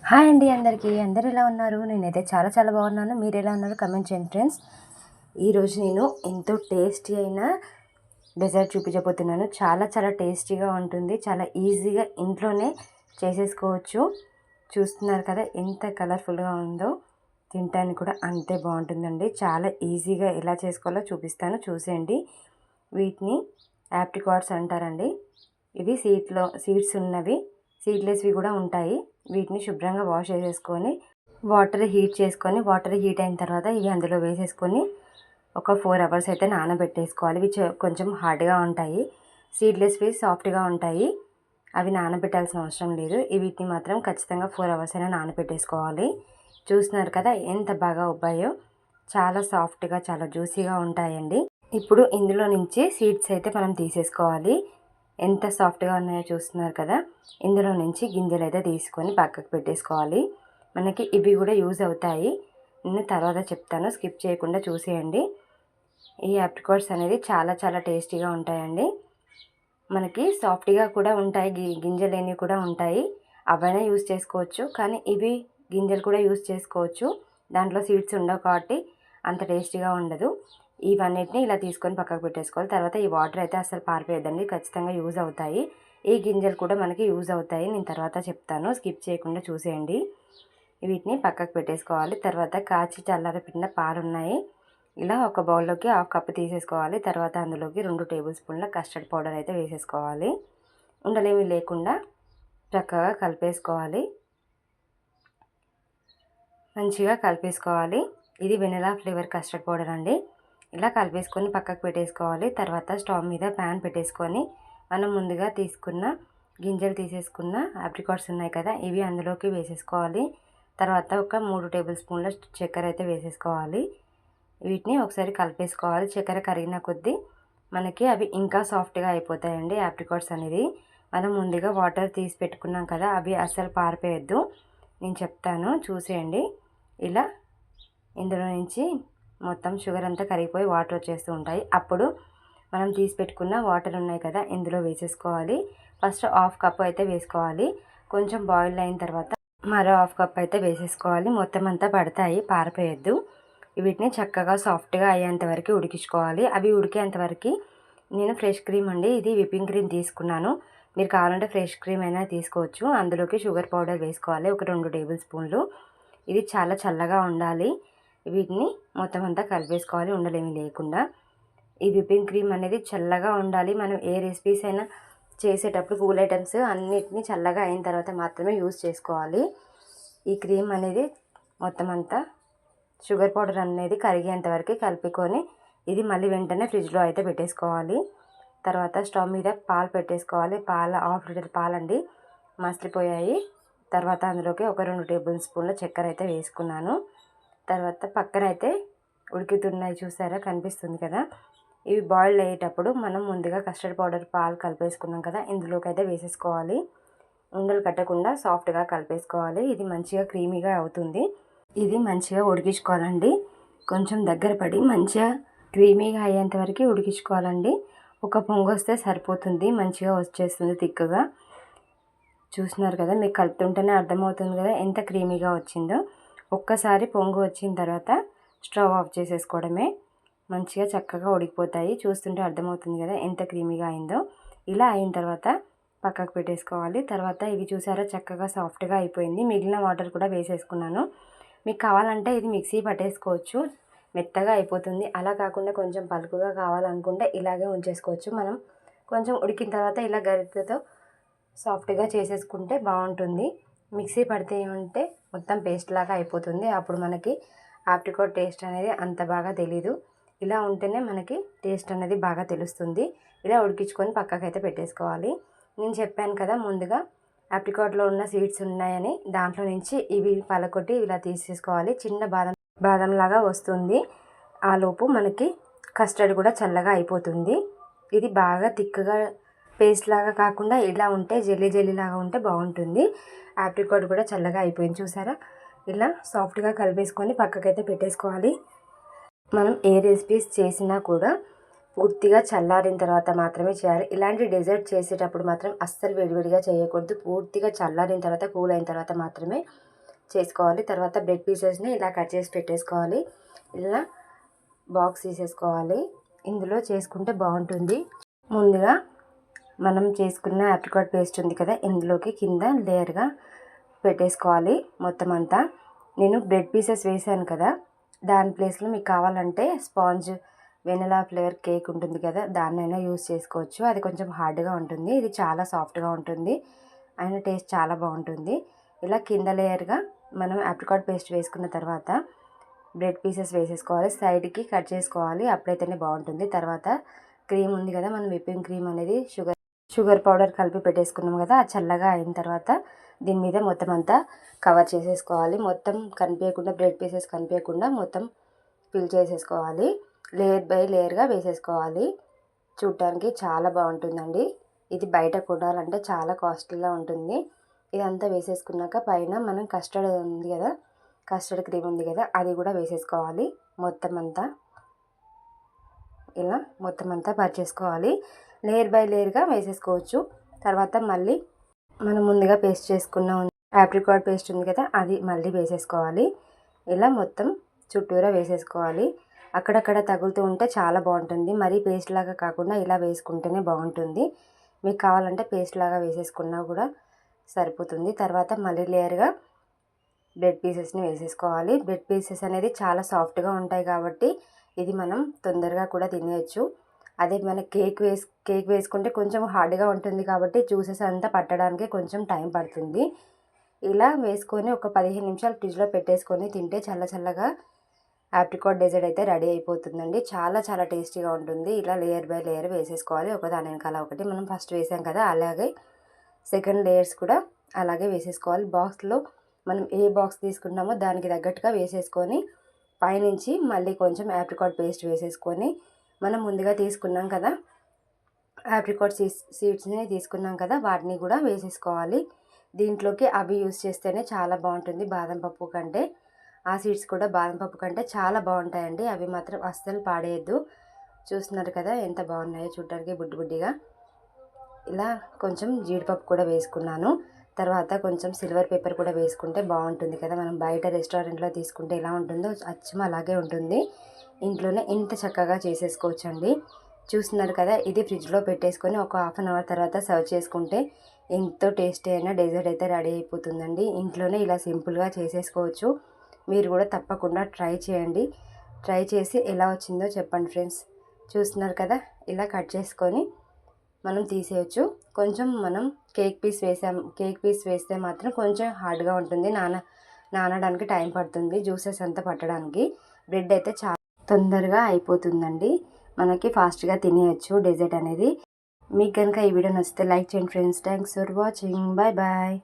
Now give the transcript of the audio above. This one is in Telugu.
హాయ్ అండి అందరికీ. అందరూ ఎలా ఉన్నారు? నేనైతే చాలా బాగున్నాను. మీరు ఎలా ఉన్నారు? కమెంట్ చేయండి ఫ్రెండ్స్. ఈరోజు నేను ఎంతో టేస్టీ అయిన డెజర్ట్ చూపించబోతున్నాను. చాలా టేస్టీగా ఉంటుంది. చాలా ఈజీగా ఇంట్లోనే చేసేసుకోవచ్చు. చూస్తున్నారు కదా ఎంత కలర్ఫుల్గా ఉందో. తినడానికి కూడా అంతే బాగుంటుందండి. చాలా ఈజీగా ఎలా చేసుకోవాలో చూపిస్తాను, చూసేయండి. వీటిని యాప్రికాట్స్ అంటారండి. ఇవి సీడ్స్ ఉన్నవి, సీడ్లెస్వి కూడా ఉంటాయి. వీటిని శుభ్రంగా వాష్ చేసేసుకొని వాటర్ హీట్ అయిన తర్వాత ఇవి అందులో వేసేసుకొని ఒక 4 అవర్స్ అయితే నానబెట్టేసుకోవాలి. ఇవి కొంచెం హార్డ్గా ఉంటాయి. సీడ్లెస్వి సాఫ్ట్గా ఉంటాయి. అవి నానబెట్టాల్సిన అవసరం లేదు. వీటిని మాత్రం ఖచ్చితంగా 4 అవర్స్ అయినా నానబెట్టేసుకోవాలి. చూస్తున్నారు కదా ఎంత బాగా ఉబ్బాయో. చాలా సాఫ్ట్గా చాలా జ్యూసీగా ఉంటాయండి. ఇప్పుడు ఇందులో నుంచి సీడ్స్ అయితే మనం తీసేసుకోవాలి. ఎంత సాఫ్ట్గా ఉన్నాయో చూస్తున్నారు కదా. ఇందులో నుంచి గింజలు అయితే తీసుకొని పక్కకు పెట్టేసుకోవాలి. మనకి ఇవి కూడా యూజ్ అవుతాయి. నేను తర్వాత చెప్తాను, స్కిప్ చేయకుండా చూసేయండి. ఈ ఆప్రికాట్స్ అనేది చాలా టేస్టీగా ఉంటాయండి. మనకి సాఫ్ట్గా కూడా ఉంటాయి, గింజలేనివి కూడా ఉంటాయి. అవైనా యూజ్ చేసుకోవచ్చు, కానీ ఇవి గింజలు కూడా యూజ్ చేసుకోవచ్చు. దాంట్లో సీడ్స్ ఉండవు కాబట్టి అంత టేస్టీగా ఉండదు. ఇవన్నిటిని ఇలా తీసుకొని పక్కకు పెట్టేసుకోవాలి. తర్వాత ఈ వాటర్ అయితే అసలు పారిపోయద్దండి, ఖచ్చితంగా యూజ్ అవుతాయి. ఈ గింజలు కూడా మనకి యూజ్ అవుతాయి. నేను తర్వాత చెప్తాను, స్కిప్ చేయకుండా చూసేయండి. వీటిని పక్కకు పెట్టేసుకోవాలి. తర్వాత కాచి చల్లారపెట్టిన పాలు ఉన్నాయి. ఇలా ఒక బౌల్లోకి 1/2 కప్పు తీసేసుకోవాలి. తర్వాత అందులోకి 2 టేబుల్ స్పూన్ల కస్టర్డ్ పౌడర్ అయితే వేసేసుకోవాలి. ఉండలేమి లేకుండా చక్కగా కలిపేసుకోవాలి. మంచిగా కలిపేసుకోవాలి. ఇది వెనిలా ఫ్లేవర్ కస్టర్డ్ పౌడర్ అండి. ఇలా కలిపేసుకొని పక్కకు పెట్టేసుకోవాలి. తర్వాత స్టవ్ మీద ప్యాన్ పెట్టేసుకొని మనం ముందుగా తీసుకున్న గింజలు తీసేసుకున్న ఆప్రికాట్స్ ఉన్నాయి కదా, ఇవి అందులోకి వేసేసుకోవాలి. తర్వాత ఒక 3 టేబుల్ స్పూన్ల చక్కెర అయితే వేసేసుకోవాలి. వీటిని ఒకసారి కలిపేసుకోవాలి. చక్కెర కరిగిన కొద్దీ మనకి అవి ఇంకా సాఫ్ట్గా అయిపోతాయండి. ఆప్రికాట్స్ అనేది మనం ముందుగా వాటర్ తీసి పెట్టుకున్నాం కదా, అవి అస్సలు పారిపోయద్దు. నేను చెప్తాను, చూసేయండి. ఇలా ఇందులో నుంచి మొత్తం షుగర్ అంతా కరిగిపోయి వాటర్ వచ్చేస్తూ ఉంటాయి. అప్పుడు మనం తీసి పెట్టుకున్న వాటర్ ఉన్నాయి కదా, ఇందులో వేసేసుకోవాలి. ఫస్ట్ 1/2 కప్ అయితే వేసుకోవాలి. కొంచెం బాయిల్ అయిన తర్వాత మరో 1/2 కప్ అయితే వేసేసుకోవాలి. మొత్తం అంతా పడతాయి, పారిపోయద్దు. వీటిని చక్కగా సాఫ్ట్గా అయ్యేంత వరకు ఉడికించుకోవాలి. అవి ఉడికేంత వరకు నేను ఫ్రెష్ క్రీమ్ అండి, ఇది విప్పింగ్ క్రీమ్ తీసుకున్నాను. మీరు కావాలంటే ఫ్రెష్ క్రీమ్ అయినా తీసుకోవచ్చు. అందులోకి షుగర్ పౌడర్ వేసుకోవాలి, ఒక 2 టేబుల్ స్పూన్లు. ఇది చాలా చల్లగా ఉండాలి. వీటిని మొత్తం అంతా కలిపేసుకోవాలి, ఉండలేమి లేకుండా. ఈ విప్పింగ్ క్రీమ్ అనేది చల్లగా ఉండాలి. మనం ఏ రెసిపీస్ అయినా చేసేటప్పుడు కూల్ ఐటమ్స్ అన్నిటినీ చల్లగా అయిన తర్వాత మాత్రమే యూజ్ చేసుకోవాలి. ఈ క్రీమ్ అనేది మొత్తం అంతా షుగర్ పౌడర్ అనేది కరిగేంత వరకు కలుపుకొని ఇది మళ్ళీ వెంటనే ఫ్రిడ్జ్లో అయితే పెట్టేసుకోవాలి. తర్వాత స్టవ్ మీద పాలు పెట్టేసుకోవాలి. 1/2 లీటర్ పాలండి, మసిలిపోయాయి. తర్వాత అందులోకి ఒక 2 టేబుల్ స్పూన్ల చక్కెర అయితే వేసుకున్నాను. తర్వాత పక్కన అయితే ఉడుకుతున్నాయి, చూసారా, కనిపిస్తుంది కదా. ఇవి బాయిల్ అయ్యేటప్పుడు మనం ముందుగా కస్టర్డ్ పౌడర్ పాలు కలిపేసుకున్నాం కదా, ఇందులోకి అయితే వేసేసుకోవాలి. ఉండలు కట్టకుండా సాఫ్ట్గా కలిపేసుకోవాలి. ఇది మంచిగా క్రీమీగా అవుతుంది. ఇది మంచిగా ఉడికించుకోవాలండి. కొంచెం దగ్గర పడి మంచిగా క్రీమీగా అయ్యేంత వరకు ఉడికించుకోవాలండి. ఒక పొంగు వస్తే సరిపోతుంది, మంచిగా వచ్చేస్తుంది తిక్కుగా. చూస్తున్నారు కదా, మీకు కలుపుతుంటేనే అర్థమవుతుంది కదా ఎంత క్రీమీగా వచ్చిందో. ఒక్కసారి పొంగు వచ్చిన తర్వాత స్టవ్ ఆఫ్ చేసేసుకోవడమే. మంచిగా చక్కగా ఉడికిపోతాయి. చూస్తుంటే అర్థమవుతుంది కదా ఎంత క్రీమీగా అయిందో. ఇలా అయిన తర్వాత పక్కకు పెట్టేసుకోవాలి. తర్వాత ఇవి చూసారా చక్కగా సాఫ్ట్గా అయిపోయింది. మిగిలిన వాటర్ కూడా వేసేసుకున్నాను. మీకు కావాలంటే ఇది మిక్సీ పట్టేసుకోవచ్చు, మెత్తగా అయిపోతుంది. అలా కాకుండా కొంచెం పలుకుగా కావాలనుకుంటే ఇలాగే ఉంచేసుకోవచ్చు. మనం కొంచెం ఉడికిన తర్వాత ఇలా గరిటెతో సాఫ్ట్గా చేసేసుకుంటే బాగుంటుంది. మిక్సీ పడితే ఏమంటే మొత్తం పేస్ట్ లాగా అయిపోతుంది. అప్పుడు మనకి ఆప్రికాట్ టేస్ట్ అనేది అంత బాగా తెలీదు. ఇలా ఉంటేనే మనకి టేస్ట్ అనేది బాగా తెలుస్తుంది. ఇలా ఉడికించుకొని పక్కకైతే పెట్టేసుకోవాలి. నేను చెప్పాను కదా ముందుగా ఆప్రికాట్లో ఉన్న సీడ్స్ ఉన్నాయని, దాంట్లో నుంచి ఇవి పలకొట్టి ఇలా తీసేసుకోవాలి. చిన్న బాదం లాగా వస్తుంది. ఆ లోపు మనకి కస్టర్డ్ కూడా చల్లగా అయిపోతుంది. ఇది బాగా థిక్గా పేస్ట్ లాగా కాకుండా ఇలా ఉంటే జెల్లీ లాగా ఉంటే బాగుంటుంది. ఆప్రికాట్ కూడా చల్లగా అయిపోయింది, చూసారా. ఇలా సాఫ్ట్గా కలిపేసుకొని పక్కకైతే పెట్టేసుకోవాలి. మనం ఏ రెసిపీస్ చేసినా కూడా పూర్తిగా చల్లారిన తర్వాత మాత్రమే చేయాలి. ఇలాంటి డెజర్ట్ చేసేటప్పుడు మాత్రం అస్సలు వేడివేడిగా చేయకూడదు. పూర్తిగా చల్లారిన తర్వాత కూల్ అయిన తర్వాత మాత్రమే చేసుకోవాలి. తర్వాత బ్రెడ్ పీసెస్ని ఇలా కట్ చేసి పెట్టేసుకోవాలి. ఇలా బాక్స్ తీసేసుకోవాలి. ఇందులో చేసుకుంటే బాగుంటుంది. ముందుగా మనం చేసుకున్న ఆప్రికాట్ పేస్ట్ ఉంది కదా, ఇందులోకి కింద లేయర్గా పెట్టేసుకోవాలి మొత్తం అంతా. నేను బ్రెడ్ పీసెస్ వేసాను కదా, దాని ప్లేస్లో మీకు కావాలంటే స్పాంజ్ వెనిలా ఫ్లేవర్ కేక్ ఉంటుంది కదా, దాన్నైనా యూస్ చేసుకోవచ్చు. అది కొంచెం హార్డ్గా ఉంటుంది, ఇది చాలా సాఫ్ట్గా ఉంటుంది, అయినా టేస్ట్ చాలా బాగుంటుంది. ఇలా కింద లేయర్గా మనం ఆప్రికాట్ పేస్ట్ వేసుకున్న తర్వాత బ్రెడ్ పీసెస్ వేసేసుకోవాలి. సైడ్కి కట్ చేసుకోవాలి, అప్పుడైతేనే బాగుంటుంది. తర్వాత క్రీమ్ ఉంది కదా, మనం విప్పింగ్ క్రీమ్ అనేది షుగర్ పౌడర్ కలిపి పెట్టేసుకున్నాం కదా, అది చల్లగా అయిన తర్వాత దీని మీద మొత్తం అంతా కవర్ చేసేసుకోవాలి. మొత్తం కనిపించకుండా, బ్రెడ్ పీసెస్ కనిపించకుండా మొత్తం ఫిల్ చేసేసుకోవాలి. లేయర్ బై లేయర్గా వేసేసుకోవాలి. చూడటానికి చాలా బాగుంటుందండి. ఇది బయట కొనాలంటే చాలా కాస్ట్లీగా ఉంటుంది. ఇదంతా వేసేసుకున్నాక పైన మనం కస్టర్డ్ ఉంది కదా, కస్టర్డ్ క్రీమ్ ఉంది కదా, అది కూడా వేసేసుకోవాలి. మొత్తం అంతా ఇలా మొత్తం అంతా పరిచేసుకోవాలి. లేయర్ బై లేయర్గా వేసేసుకోవచ్చు. తర్వాత మళ్ళీ మనం ముందుగా పేస్ట్ చేసుకున్న ఆప్రికాట్ పేస్ట్ ఉంది కదా, అది మళ్ళీ వేసేసుకోవాలి. ఇలా మొత్తం చుట్టూరా వేసేసుకోవాలి. అక్కడక్కడ తగులుతూ ఉంటే చాలా బాగుంటుంది. మరీ పేస్ట్ లాగా కాకుండా ఇలా వేసుకుంటేనే బాగుంటుంది. మీకు కావాలంటే పేస్ట్ లాగా వేసేసుకున్నా కూడా సరిపోతుంది. తర్వాత మళ్ళీ లేయర్గా బ్రెడ్ పీసెస్ని వేసేసుకోవాలి. బ్రెడ్ పీసెస్ అనేది చాలా సాఫ్ట్గా ఉంటాయి కాబట్టి ఇది మనం తొందరగా కూడా తినేయచ్చు. అదే మన కేక్ వేసుకుంటే కొంచెం హార్డ్గా ఉంటుంది కాబట్టి జ్యూసెస్ అంతా పట్టడానికి కొంచెం టైం పడుతుంది. ఇలా వేసుకొని ఒక 15 నిమిషాలు ఫ్రిడ్జ్లో పెట్టేసుకొని తింటే చల్లగా ఆప్రికాట్ డెజర్ట్ అయితే రెడీ అయిపోతుందండి. చాలా టేస్టీగా ఉంటుంది. ఇలా లేయర్ బై లేయర్ వేసేసుకోవాలి, ఒకదాని వెనకాల ఒకటి. మనం ఫస్ట్ వేసాం కదా, అలాగే సెకండ్ లేయర్స్ కూడా అలాగే వేసేసుకోవాలి. బాక్స్లో మనం ఏ బాక్స్ తీసుకుంటామో దానికి తగ్గట్టుగా వేసేసుకొని పైనుంచి మళ్ళీ కొంచెం ఆప్రికాట్ పేస్ట్ వేసేసుకొని మనం ముందుగా తీసుకున్నాం కదా, ఆప్రికాట్ సీడ్స్ని తీసుకున్నాం కదా, వాటిని కూడా వేసేసుకోవాలి. దీంట్లోకి అవి యూస్ చేస్తేనే చాలా బాగుంటుంది బాదం పప్పు కంటే. ఆ సీడ్స్ కూడా బాదం పప్పు కంటే చాలా బాగుంటాయండి. అవి మాత్రం అస్సలు పాడేయద్దు. చూస్తున్నారు కదా ఎంత బాగున్నాయో చూడడానికి బుడ్డిగా. ఇలా కొంచెం జీడిపప్పు కూడా వేసుకున్నాను. తర్వాత కొంచెం సిల్వర్ పేపర్ కూడా వేసుకుంటే బాగుంటుంది కదా. మనం బయట రెస్టారెంట్లో తీసుకుంటే ఎలా ఉంటుందో అచ్చం అలాగే ఉంటుంది. ఇంట్లోనే ఇంత చక్కగా చేసేసుకోవచ్చండి. చూస్తున్నారు కదా, ఇది ఫ్రిడ్జ్లో పెట్టేసుకొని ఒక హాఫ్ అన్ అవర్ తర్వాత సర్వ్ చేసుకుంటే ఎంతో టేస్టీ అయిన డెజర్ట్ అయితే రెడీ అయిపోతుందండి. ఇంట్లోనే ఇలా సింపుల్గా చేసేసుకోవచ్చు. మీరు కూడా తప్పకుండా ట్రై చేయండి. ట్రై చేసి ఎలా వచ్చిందో చెప్పండి ఫ్రెండ్స్. చూస్తున్నారు కదా, ఇలా కట్ చేసుకొని మనం తీసేయచ్చు. కొంచెం మనం కేక్ పీస్ వేస్తే మాత్రం కొంచెం హార్డ్గా ఉంటుంది, నానడానికి టైం పడుతుంది, జ్యూసెస్ అంతా పట్టడానికి. బ్రెడ్ అయితే చాలా తొందరగా అయిపోతుందండి, మనకి ఫాస్ట్గా తినేయచ్చు డెజర్ట్ అనేది. మీకు కనుక ఈ వీడియో నచ్చితే లైక్ చేయండి friends. Thanks for watching. Bye bye.